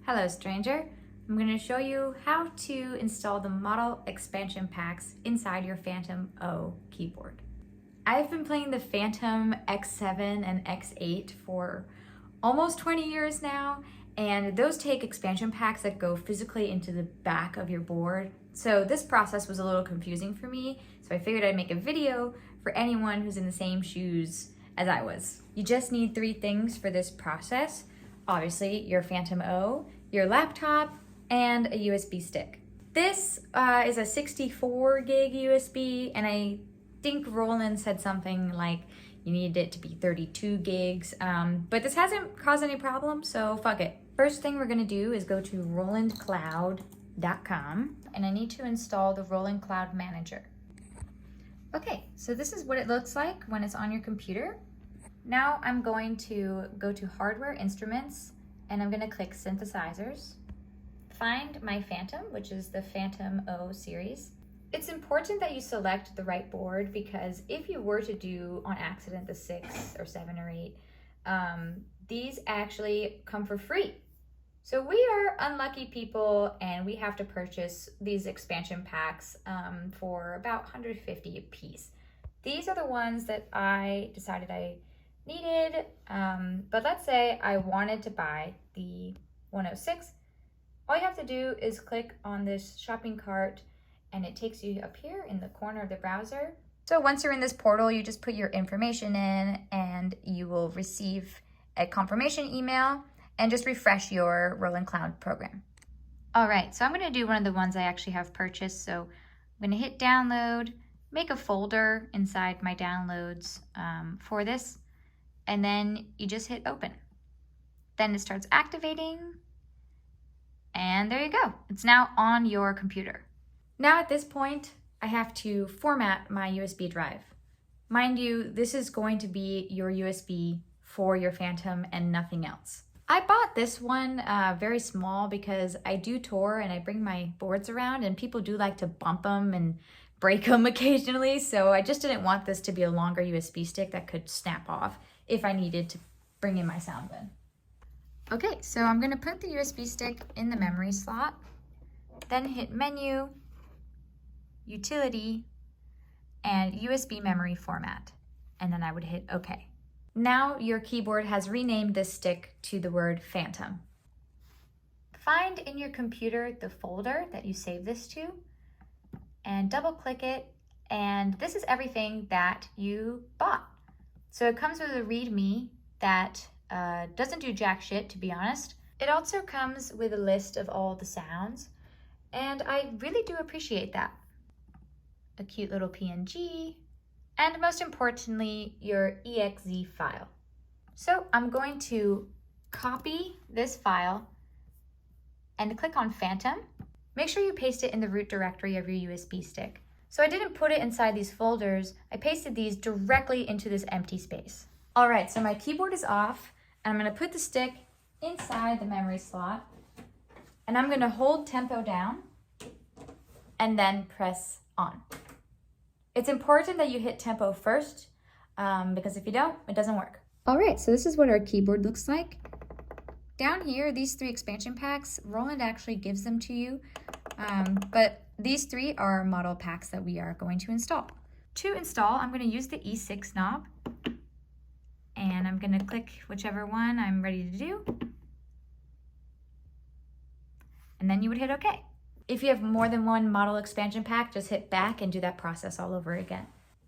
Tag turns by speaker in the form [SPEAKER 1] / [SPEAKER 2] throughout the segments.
[SPEAKER 1] Hello stranger, I'm going to show you how to install the model expansion packs inside your Fantom O keyboard. I've been playing the Fantom X7 and X8 for almost 20 years now, and those take expansion packs that go physically into the back of your board. So this process was a little confusing for me, so I figured I'd make a video for anyone who's in the same shoes as I was. You just need three things for this process. Obviously, your Fantom O, your laptop, and a USB stick. This is a 64 gig USB, and I think Roland said something like you needed it to be 32 gigs, but this hasn't caused any problems, so fuck it. First thing we're gonna do is go to rolandcloud.com, and I need to install the Roland Cloud Manager. Okay, so this is what it looks like when it's on your computer. Now I'm going to go to Hardware Instruments, and I'm going to click Synthesizers. Find my Fantom, which is the Fantom O series. It's important that you select the right board, because if you were to do on accident the 6 or 7 or 8, these actually come for free. So we are unlucky people, and we have to purchase these expansion packs for about $150 a piece. These are the ones that I decided I needed, but let's say I wanted to buy the 106. All you have to do is click on this shopping cart, and it takes you up here in the corner of the browser. So once you're in this portal, you just put your information in, and you will receive a confirmation email, and just refresh your Roland Cloud program. All right, so I'm gonna do one of the ones I actually have purchased. So I'm gonna hit download, make a folder inside my downloads for this, and then you just hit open. Then it starts activating, and there you go. It's now on your computer. Now at this point, I have to format my USB drive. Mind you, this is going to be your USB for your Fantom and nothing else. I bought this one very small because I do tour and I bring my boards around, and people do like to bump them and break them occasionally, so I just didn't want this to be a longer USB stick that could snap off if I needed to bring in my sound bin. Okay, so I'm gonna put the USB stick in the memory slot, then hit Menu, Utility, and USB memory format, and then I would hit OK. Now your keyboard has renamed this stick to the word Fantom. Find in your computer the folder that you save this to, and double click it, and this is everything that you bought. So it comes with a README that doesn't do jack shit, to be honest. It also comes with a list of all the sounds, and I really do appreciate that. A cute little PNG, and most importantly, your exe file. So I'm going to copy this file and click on Fantom. Make sure you paste it in the root directory of your USB stick. So I didn't put it inside these folders, I pasted these directly into this empty space. All right, so my keyboard is off, and I'm gonna put the stick inside the memory slot, and I'm gonna hold tempo down and then press on. It's important that you hit tempo first, because if you don't, it doesn't work. All right, so this is what our keyboard looks like. Down here, these 3 expansion packs, Roland actually gives them to you, but these 3 are model packs that we are going to install. To install, I'm gonna use the E6 knob, and I'm gonna click whichever one I'm ready to do, and then you would hit OK. If you have more than one model expansion pack, just hit back and do that process all over again.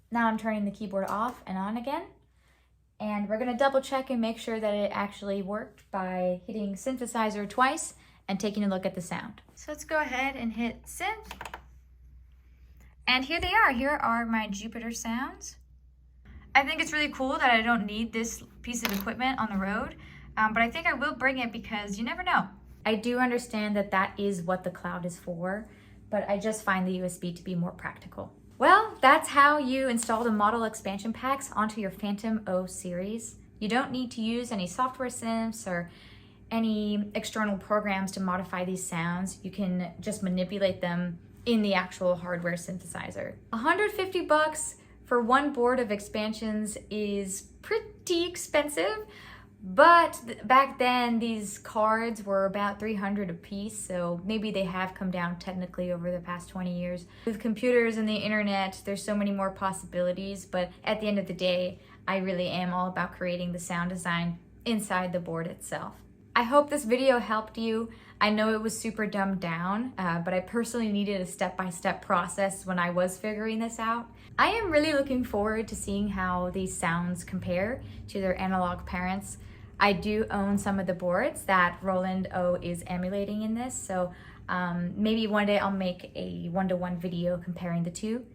[SPEAKER 1] Now I'm turning the keyboard off and on again, and we're gonna double check and make sure that it actually worked by hitting synthesizer twice and taking a look at the sound. So let's go ahead and hit synth. And here they are. Here are my Jupiter sounds. I think it's really cool that I don't need this piece of equipment on the road, but I think I will bring it because you never know. I do understand that that is what the cloud is for, but I just find the USB to be more practical. Well, that's how you install the model expansion packs onto your Fantom O series. You don't need to use any software synths or any external programs to modify these sounds. You can just manipulate them in the actual hardware synthesizer. $150 for one board of expansions is pretty expensive, But back then, these cards were about $300 a piece, so maybe they have come down technically over the past 20 years. With computers and the internet, there's so many more possibilities, but at the end of the day, I really am all about creating the sound design inside the board itself. I hope this video helped you. I know it was super dumbed down, but I personally needed a step-by-step process when I was figuring this out. I am really looking forward to seeing how these sounds compare to their analog parents. I do own some of the boards that Roland O is emulating in this, so maybe one day I'll make a one-to-one video comparing the two.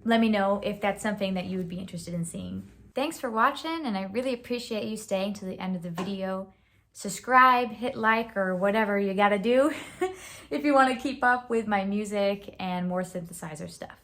[SPEAKER 1] Let me know if that's something that you would be interested in seeing. Thanks for watching, and I really appreciate you staying to the end of the video. Subscribe, hit like, or whatever you gotta do if you want to keep up with my music and more synthesizer stuff.